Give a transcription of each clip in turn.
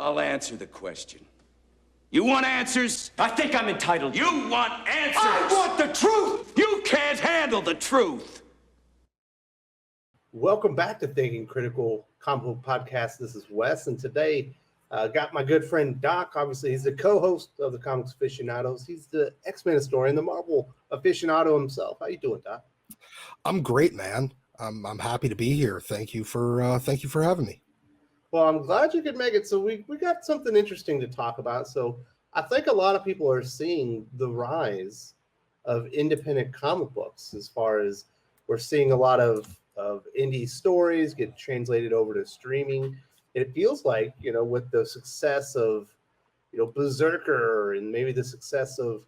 I'll answer the question. You want answers? I think I'm entitled. You want answers? I want the truth! You can't handle the truth. Welcome back to Thinking Critical Comic Book Podcast. This is Wes, and today got my good friend Doc. Obviously, he's the co-host of the Comics Aficionados. He's the X-Men historian, the Marvel aficionado himself. How you doing, Doc? I'm great, man. I'm happy to be here. Thank you for having me. Well, I'm glad you could make it. So we got something interesting to talk about. So I think a lot of people are seeing the rise of independent comic books, as far as we're seeing a lot of indie stories get translated over to streaming. It feels like, with the success of, Berserker, and maybe the success of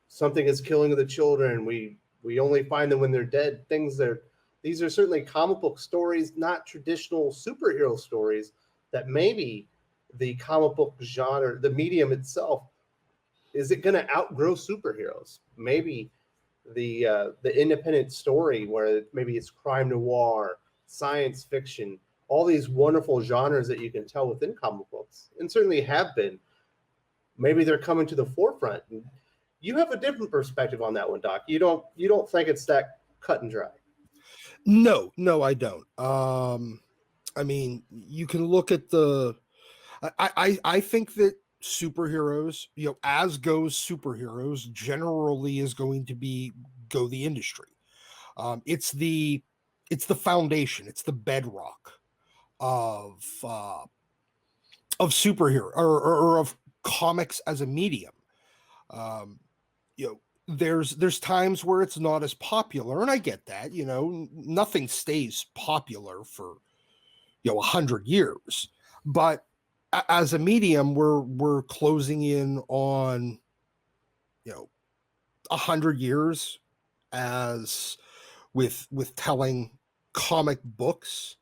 Something is Killing the Children. We only find them when they're dead. These are certainly comic book stories, not traditional superhero stories, that maybe the comic book genre, the medium itself, is it going to outgrow superheroes? Maybe the independent story, where maybe it's crime noir, science fiction, all these wonderful genres that you can tell within comic books, and certainly have been, maybe they're coming to the forefront. And you have a different perspective on that one, Doc. You don't think it's that cut and dry? No, I don't. I mean, you can look at I think that superheroes, as goes superheroes, generally is going to go the industry. It's the foundation, it's the bedrock of superhero or of comics as a medium. There's times where it's not as popular, and I get that. Nothing stays popular for 100 years, but as a medium, we're closing in on 100 years as with telling comic books,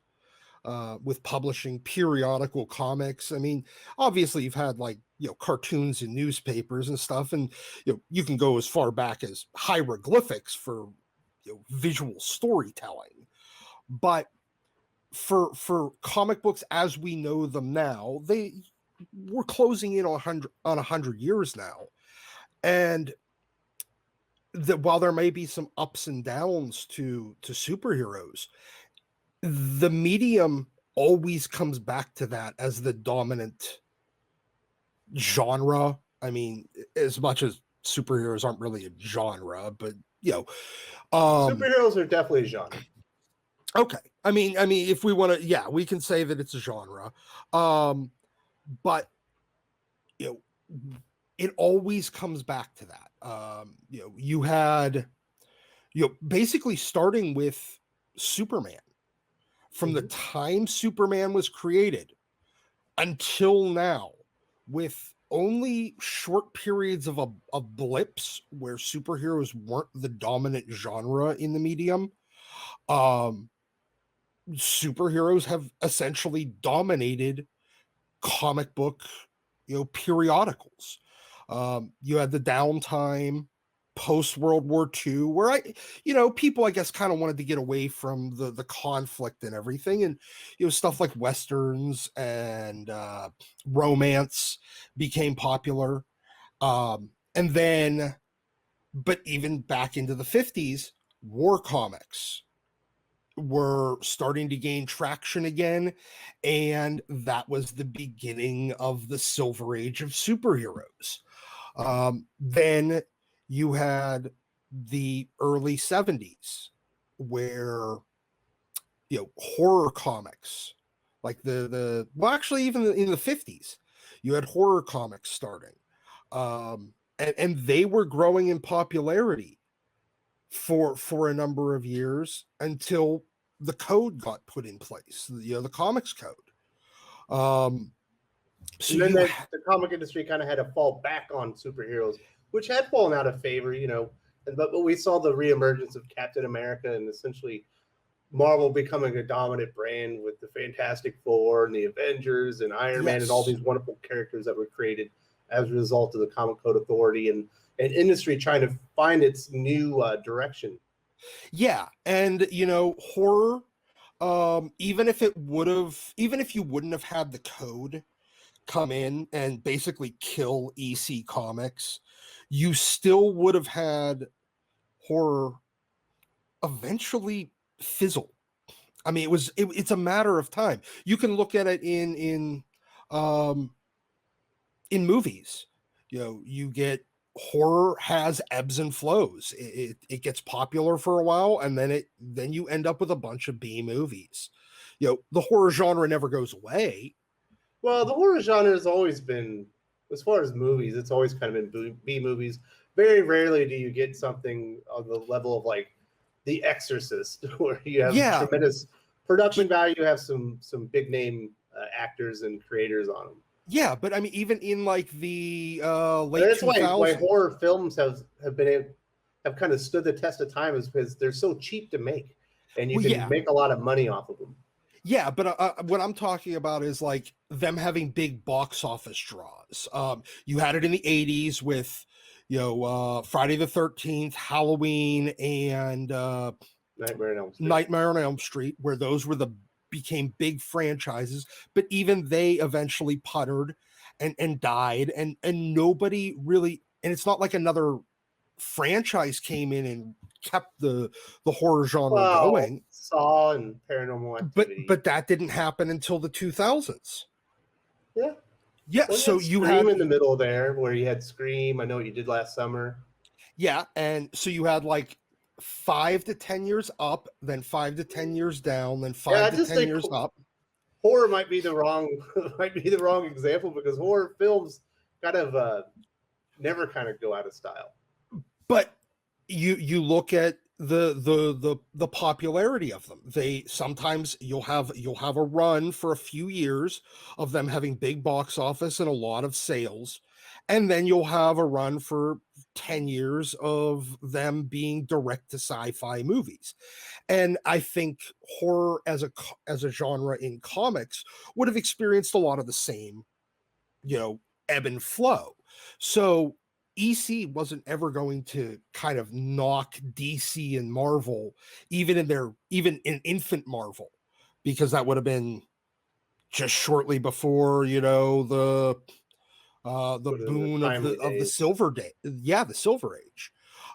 with publishing periodical comics. I mean, obviously you've had cartoons and newspapers and stuff, and you can go as far back as hieroglyphics for visual storytelling. But for comic books as we know them now, we're closing in on 100 years now, and that while there may be some ups and downs to superheroes, the medium always comes back to that as the dominant genre. I mean, as much as superheroes aren't really a genre, but superheroes are definitely a genre. Okay. I mean, if we want to, we can say that it's a genre. But it always comes back to that. You had, basically starting with Superman. From the time Superman was created until now, with only short periods of blips where superheroes weren't the dominant genre in the medium, superheroes have essentially dominated comic book, periodicals. You had the downtime post World War II, where people, I guess, kind of wanted to get away from the conflict and everything, and stuff like westerns and romance became popular, and then, but even back into the 50s, war comics were starting to gain traction again, and that was the beginning of the Silver Age of superheroes. Then you had the early 70s, where horror comics, like actually even in the 50s, you had horror comics starting, and they were growing in popularity for a number of years until the code got put in place, the comics code. So then the comic industry kind of had to fall back on superheroes, which had fallen out of favor, but we saw the reemergence of Captain America, and essentially Marvel becoming a dominant brand with the Fantastic Four and the Avengers and Iron Man and all these wonderful characters that were created as a result of the Comic Code Authority and industry trying to find its new direction. Yeah, and horror even if you wouldn't have had the code come in and basically kill EC Comics, you still would have had horror eventually fizzle. I mean, it's a matter of time. You can look at it in movies. You know, you get horror has ebbs and flows. It gets popular for a while, and then you end up with a bunch of B movies. You know, the horror genre never goes away. Well, the horror genre has always been, as far as movies, it's always kind of been B movies. Very rarely do you get something on the level of like The Exorcist, where you have tremendous production value, you have some big name actors and creators on them. Yeah, but I mean, even in like the late that's 2000s, why horror films have kind of stood the test of time, is because they're so cheap to make, and you can make a lot of money off of them. Yeah, but what I'm talking about is like them having big box office draws. You had it in the 80s with, you know, Friday the 13th, Halloween, and Nightmare on Elm Street, where those became big franchises, but even they eventually puttered and died, and nobody really, and it's not like another franchise came in and kept the horror genre going. Saw and Paranormal Activity. But that didn't happen until the 2000s. Yeah. Yeah, well, so you had had in the middle there, where you had Scream, I Know What You Did Last Summer. Yeah, and so you had like 5 to 10 years up, then 5 to 10 years down, then 5 to 10 years up. Horror might be the wrong example, because horror films kind of never kind of go out of style. But you look at the popularity of them. They sometimes you'll have a run for a few years of them having big box office and a lot of sales, and then you'll have a run for 10 years of them being direct to sci-fi movies. And I think horror as a genre in comics would have experienced a lot of the same, you know, ebb and flow. So EC wasn't ever going to kind of knock DC and Marvel, even in infant Marvel, because that would have been just shortly before, you know, the boon of the Silver the Silver Age.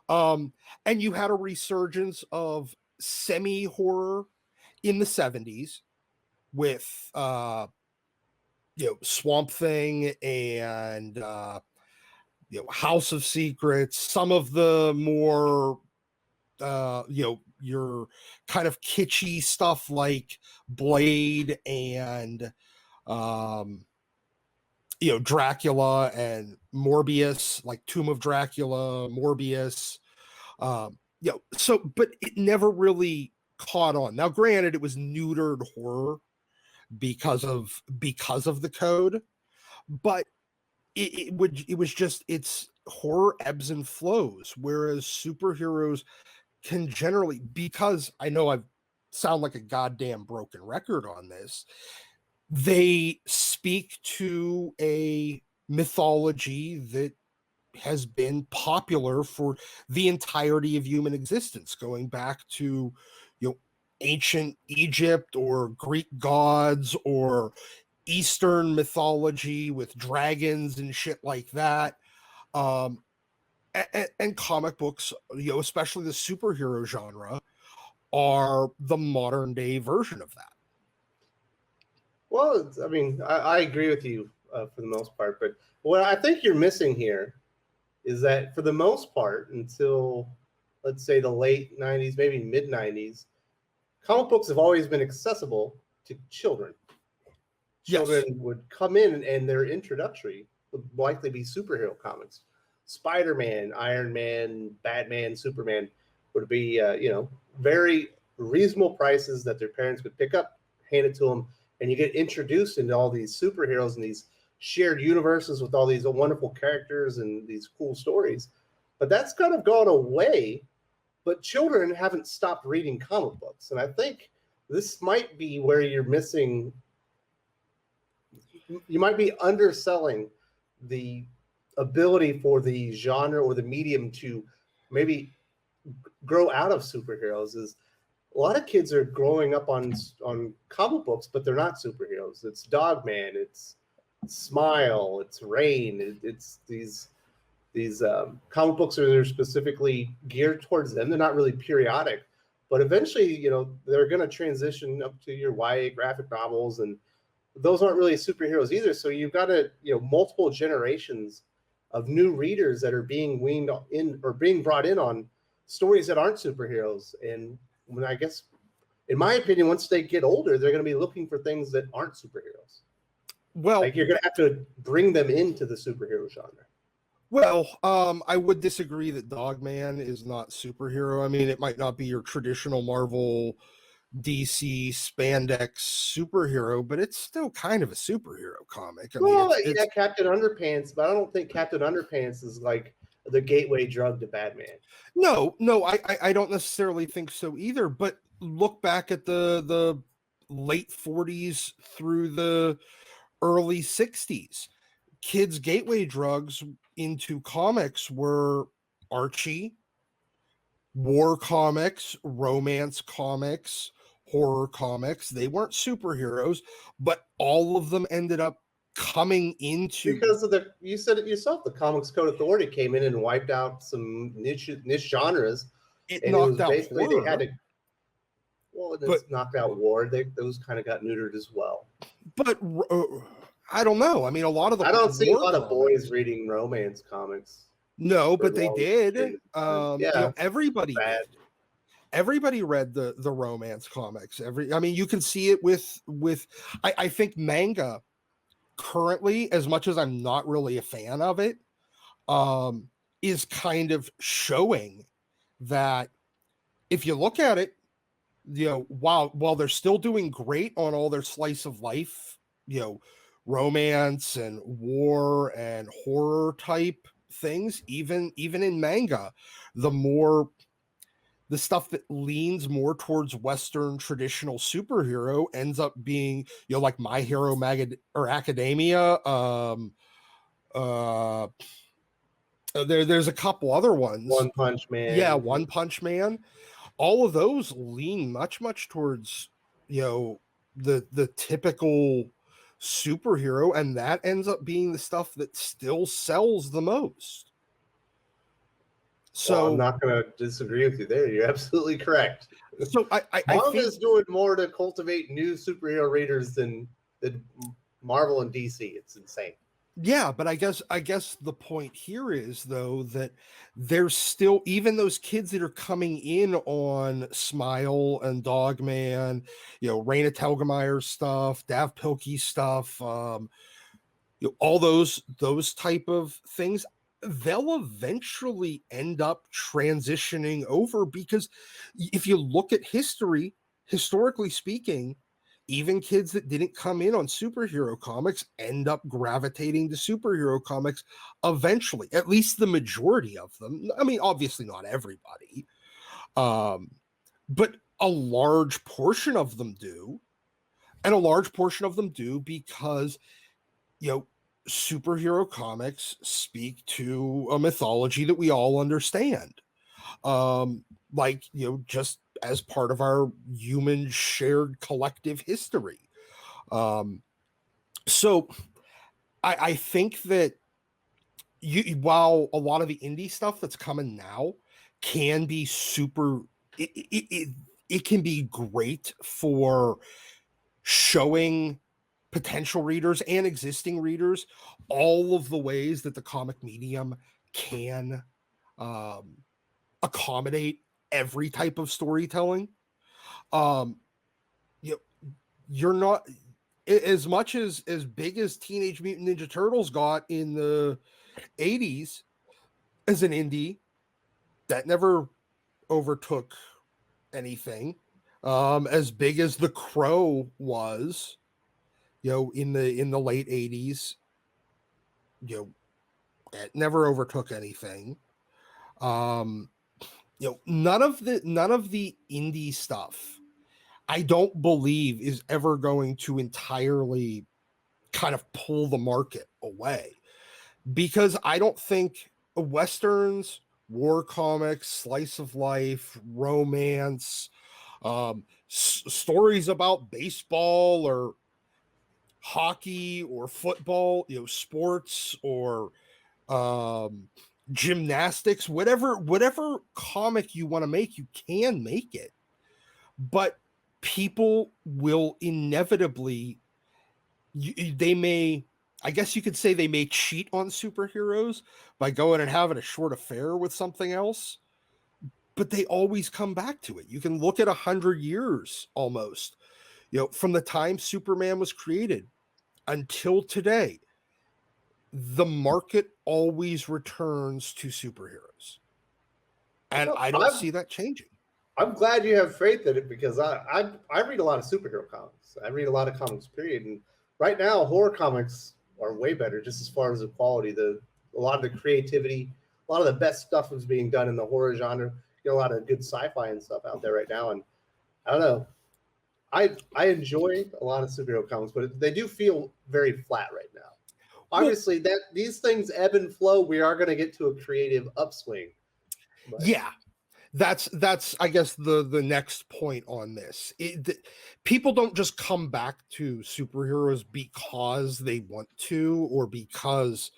And you had a resurgence of semi horror in the 70s with you know, Swamp Thing and you know, House of Secrets, some of the more you know, your kind of kitschy stuff like Blade and you know, Dracula and Morbius, like Tomb of Dracula, Morbius. You know, so but it never really caught on. Now, granted, it was neutered horror because of the code, but it was just, it's horror ebbs and flows, whereas superheroes can generally, because I know I sound like a goddamn broken record on this, they speak to a mythology that has been popular for the entirety of human existence, going back to, you know, ancient Egypt or Greek gods or Eastern mythology with dragons and shit like that. And comic books, you know, especially the superhero genre, are the modern day version of that. Well, I mean, I agree with you for the most part, but what I think you're missing here is that for the most part, until let's say the late 90s, maybe mid 90s, comic books have always been accessible to children. Children would come in, and their introductory would likely be superhero comics. Spider-Man, Iron Man, Batman, Superman would be, you know, very reasonable prices that their parents could pick up, hand it to them, and you get introduced into all these superheroes and these shared universes with all these wonderful characters and these cool stories. But that's kind of gone away, but children haven't stopped reading comic books. And I think this might be where you're missing, you might be underselling the ability for the genre or the medium to maybe grow out of superheroes. Is a lot of kids are growing up on comic books, but they're not superheroes. It's Dogman, it's Smile, it's Rain, it's these comic books are specifically geared towards them. They're not really periodic, but eventually, they're going to transition up to your YA graphic novels, and those aren't really superheroes either. So you've got multiple generations of new readers that are being weaned in or being brought in on stories that aren't superheroes. And when I guess, in my opinion, once they get older, they're going to be looking for things that aren't superheroes. Well, like, you're going to have to bring them into the superhero genre. Well, I would disagree that Dogman is not superhero. I mean, it might not be your traditional Marvel, DC spandex superhero, but it's still kind of a superhero comic. I mean, it's Captain Underpants, but I don't think Captain Underpants is like the gateway drug to Batman. No, I don't necessarily think so either. But look back at the late 40s through the early 60s. Kids' gateway drugs into comics were Archie, war comics, romance comics, horror comics. They weren't superheroes, but all of them ended up coming into, because of you said it yourself, the Comics Code Authority came in and wiped out some niche genres. It knocked out horror. They had to, knocked out war. Those kind of got neutered as well. But I don't know. I mean, a lot of I don't see a lot of boys reading romance comics. No, but they did. Yeah, everybody did. Everybody read the romance comics. I mean, you can see it with I think manga currently, as much as I'm not really a fan of it, is kind of showing that if you look at it, while they're still doing great on all their slice of life, romance and war and horror type things, even in manga, the stuff that leans more towards Western traditional superhero ends up being, like My Hero Academia. There's a couple other ones. One Punch Man. Yeah, One Punch Man. All of those lean much towards, the typical superhero, and that ends up being the stuff that still sells the most. So I'm not going to disagree with you there. You're absolutely correct. So I Marvel think is doing more to cultivate new superhero readers than Marvel and DC. It's insane. Yeah, but I guess the point here is, though, that there's still, even those kids that are coming in on Smile and Dogman, Raina Telgemeier stuff, Dav Pilkey stuff, all those type of things, they'll eventually end up transitioning over, because if you look at history, historically speaking, even kids that didn't come in on superhero comics end up gravitating to superhero comics eventually, at least the majority of them. I mean, obviously not everybody, but a large portion of them do. And a large portion of them do because, superhero comics speak to a mythology that we all understand. Just as part of our human shared collective history. So I think that while a lot of the indie stuff that's coming now can be super, it can be great for showing potential readers and existing readers all of the ways that the comic medium can accommodate every type of storytelling. You're not, as much as big as Teenage Mutant Ninja Turtles got in the 80s as an indie, that never overtook anything. As big as The Crow was, in the late 80s, it never overtook anything. None of the indie stuff, I don't believe, is ever going to entirely kind of pull the market away, because I don't think Westerns, war comics, slice of life, romance, Stories about baseball or hockey or football, sports or gymnastics, whatever comic you want to make, you can make it. But people will inevitably, they may, I guess you could say they may cheat on superheroes by going and having a short affair with something else, but they always come back to it. You can look at 100 years almost, from the time Superman was created until today, the market always returns to superheroes. And I don't see that changing. I'm glad you have faith in it, because I read a lot of superhero comics. I read a lot of comics, period. And right now, horror comics are way better, just as far as the quality, a lot of the creativity, a lot of the best stuff is being done in the horror genre. You get a lot of good sci-fi and stuff out there right now. And I don't know, I enjoy a lot of superhero comics, but they do feel very flat right now. Obviously, that these things ebb and flow. We are going to get to a creative upswing. But. Yeah. That's I guess the next point on this. People don't just come back to superheroes because they want to, or because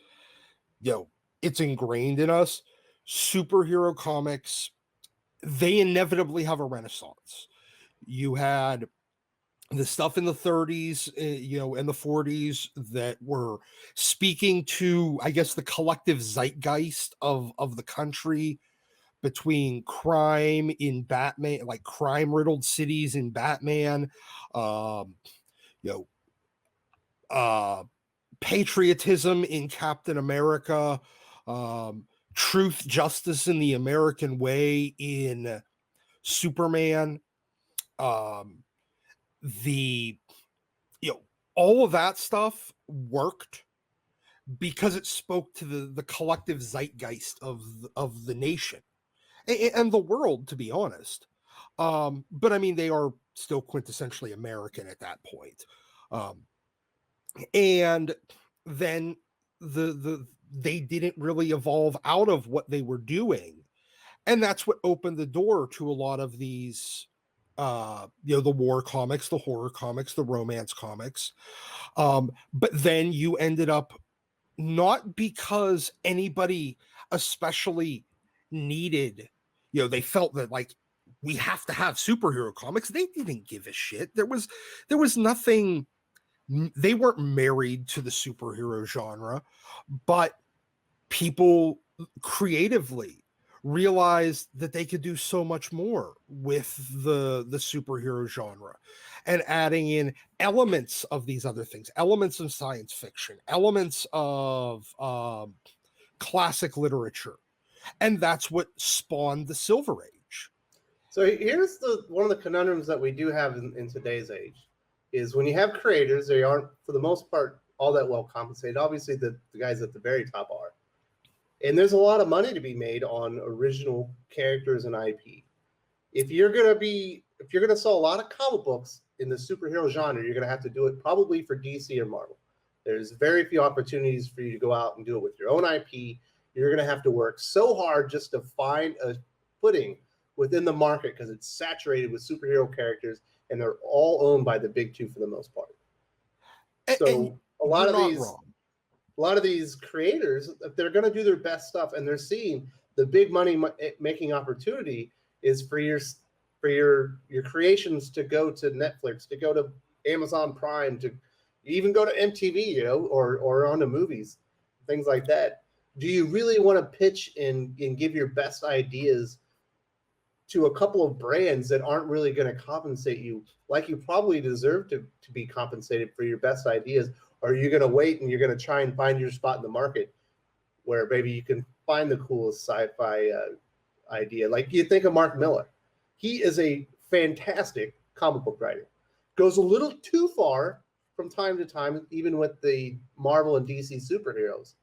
it's ingrained in us. Superhero comics, they inevitably have a renaissance. You had the stuff in the 30s, and the 40s that were speaking to, I guess, the collective zeitgeist of the country, between crime in Batman, like crime-riddled cities in Batman, patriotism in Captain America, truth, justice, in the American way in Superman. All of that stuff worked because it spoke to the collective zeitgeist of the nation and the world, to be honest. But I mean, they are still quintessentially American at that point. And then they didn't really evolve out of what they were doing. And that's what opened the door to a lot of these, the war comics, the horror comics, the romance comics. But then you ended up, not because anybody especially needed, they felt that like, we have to have superhero comics. They didn't give a shit. There was nothing, they weren't married to the superhero genre, but people creatively realized that they could do so much more with the superhero genre, and adding in elements of these other things, elements of science fiction, elements of classic literature. And that's what spawned the Silver Age. So here's one of the conundrums that we do have in today's age, is when you have creators, they aren't, for the most part, all that well compensated. Obviously, the guys at the very top are. And there's a lot of money to be made on original characters and IP. If you're gonna sell a lot of comic books in the superhero genre, you're gonna have to do it probably for DC or Marvel. There's very few opportunities for you to go out and do it with your own IP. You're gonna have to work so hard just to find a footing within the market, because it's saturated with superhero characters, and they're all owned by the big two for the most part. So a lot of these creators, if they're going to do their best stuff, and they're seeing the big money making opportunity is for your creations to go to Netflix, to go to Amazon Prime, to even go to MTV, or on the movies, things like that. Do you really want to pitch and give your best ideas to a couple of brands that aren't really going to compensate you like you probably deserve to be compensated for your best ideas? Or are you going to wait and you're going to try and find your spot in the market where maybe you can find the coolest sci-fi idea? Like, you think of Mark Miller. He is a fantastic comic book writer. Goes a little too far from time to time, even with the Marvel and DC superheroes.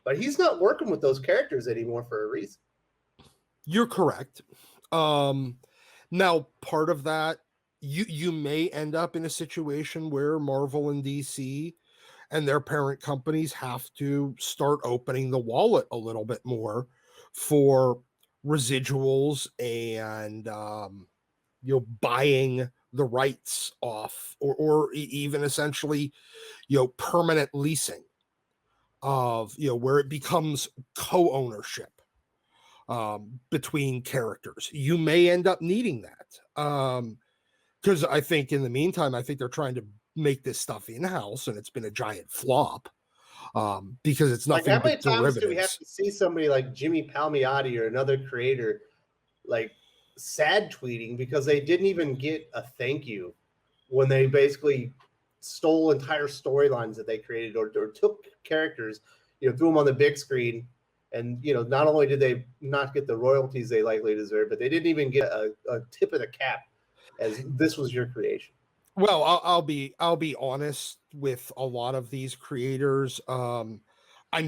But he's not working with those characters anymore for a reason. You're correct. Now, part of that, you may end up in a situation where Marvel and DC and their parent companies have to start opening the wallet a little bit more for residuals and buying the rights off, or even essentially, permanent leasing of, where it becomes co-ownership between characters. You may end up needing that. Because I think in the meantime, I think they're trying to make this stuff in-house, and it's been a giant flop. Because it's Like, nothing how many but times do we have derivatives. to see somebody like Jimmy Palmiotti or another creator like sad tweeting because they didn't even get a thank you when they basically stole entire storylines that they created, or took characters, threw them on the big screen, and not only did they not get the royalties they likely deserve, but they didn't even get a tip of the cap as this was your creation. Well, I'll be honest with a lot of these creators. I'm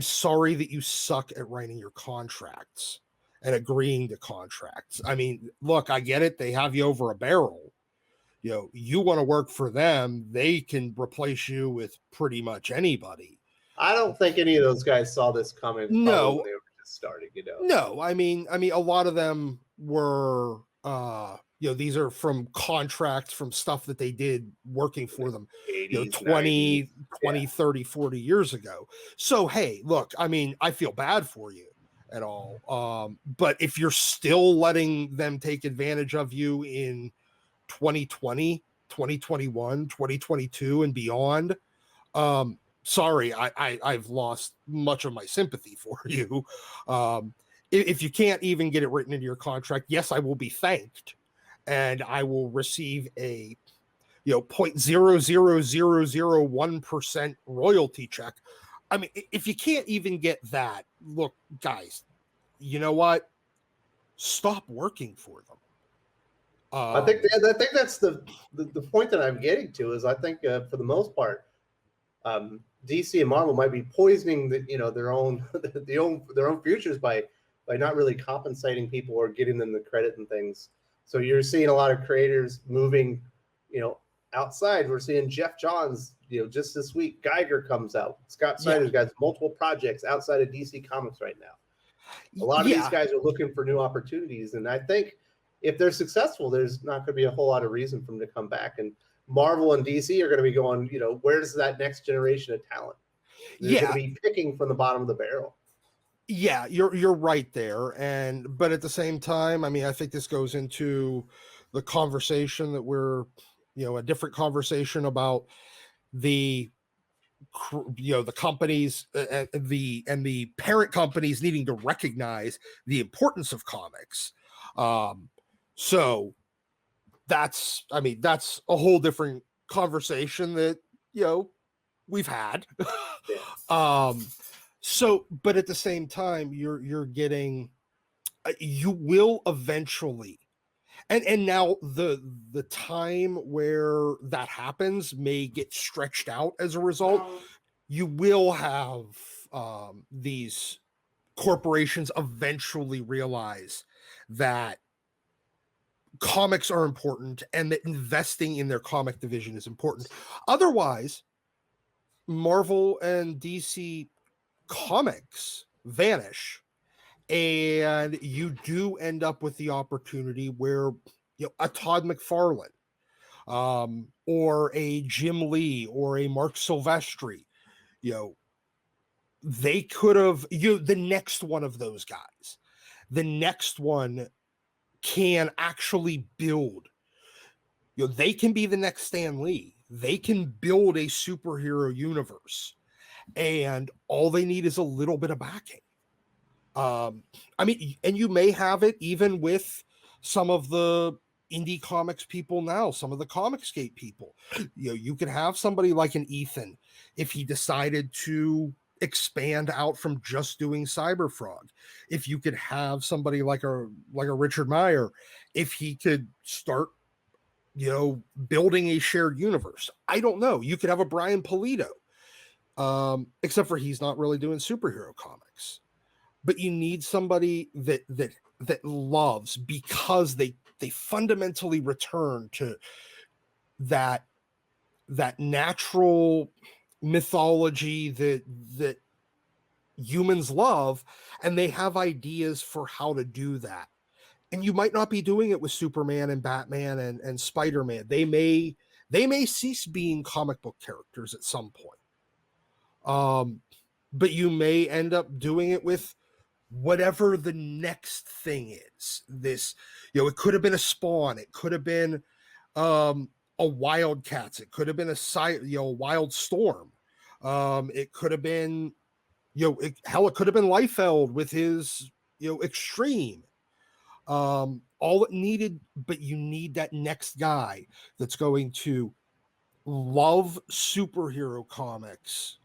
sorry that you suck at writing your contracts and agreeing to contracts. I mean, look, I get it. They have you over a barrel. You want to work for them, they can replace you with pretty much anybody. I don't think any of those guys saw this coming. No, when they were just starting. No, I mean, a lot of them were, these are from contracts, from stuff that they did working for them, 80s, 20, 90s. 20, Yeah. 30, 40 years ago. So, hey, look, I mean, I feel bad for you at all. But if you're still letting them take advantage of you in 2020, 2021, 2022 and beyond, sorry, I've lost much of my sympathy for you. If you can't even get it written into your contract, yes, I will be thanked, and I will receive a 0.00001% royalty check. I mean, if you can't even get that, look, guys, you know what? Stop working for them. I think that's the point that I'm getting to is I think for the most part, DC and Marvel might be poisoning their own futures by not really compensating people or getting them the credit and things. So you're seeing a lot of creators moving, outside. We're seeing Jeff Johns, just this week, Geiger comes out. Scott Snyder's got multiple projects outside of DC Comics right now. A lot of these guys are looking for new opportunities, and I think if they're successful, there's not going to be a whole lot of reason for them to come back. And Marvel and DC are going to be going, where's that next generation of talent? They're going to be picking from the bottom of the barrel. Yeah, you're right there. But at the same time, I mean, I think this goes into the conversation that we're, a different conversation about the companies and the parent companies needing to recognize the importance of comics. So that's a whole different conversation that, we've had. So, but at the same time, you're getting, you will eventually, and now the time where that happens may get stretched out as a result. You will have these corporations eventually realize that comics are important and that investing in their comic division is important. Otherwise, Marvel and DC comics vanish, and you do end up with the opportunity where a Todd McFarlane or a Jim Lee or a Mark Silvestri, they could have, the next one of those guys, the next one can actually build, they can be the next Stan Lee. They can build a superhero universe, and all they need is a little bit of backing. I mean, and you may have it even with some of the indie comics people now, some of the Comicsgate people. You could have somebody like an Ethan if he decided to expand out from just doing Cyberfrog. If you could have somebody like a Richard Meyer, if he could start building a shared universe. I don't know. You could have a Brian Pulido, except for he's not really doing superhero comics. But you need somebody that loves, because they fundamentally return to that natural mythology that humans love, and they have ideas for how to do that. And you might not be doing it with Superman and Batman and Spider-Man. They may cease being comic book characters at some point. But you may end up doing it with whatever the next thing is. This, it could have been a Spawn, it could have been a Wildcats, it could have been a Wild Storm, it could have been, it could have been Liefeld with his, Extreme. All it needed, but you need that next guy that's going to love superhero comics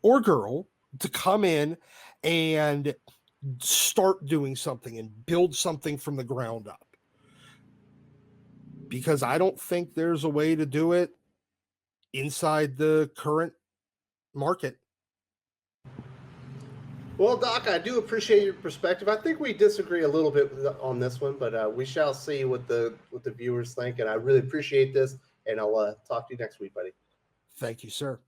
or girl to come in and start doing something and build something from the ground up. Because I don't think there's a way to do it inside the current market. Well, Doc, I do appreciate your perspective. I think we disagree a little bit on this one, but we shall see what the viewers think. And I really appreciate this. And I'll talk to you next week, buddy. Thank you, sir.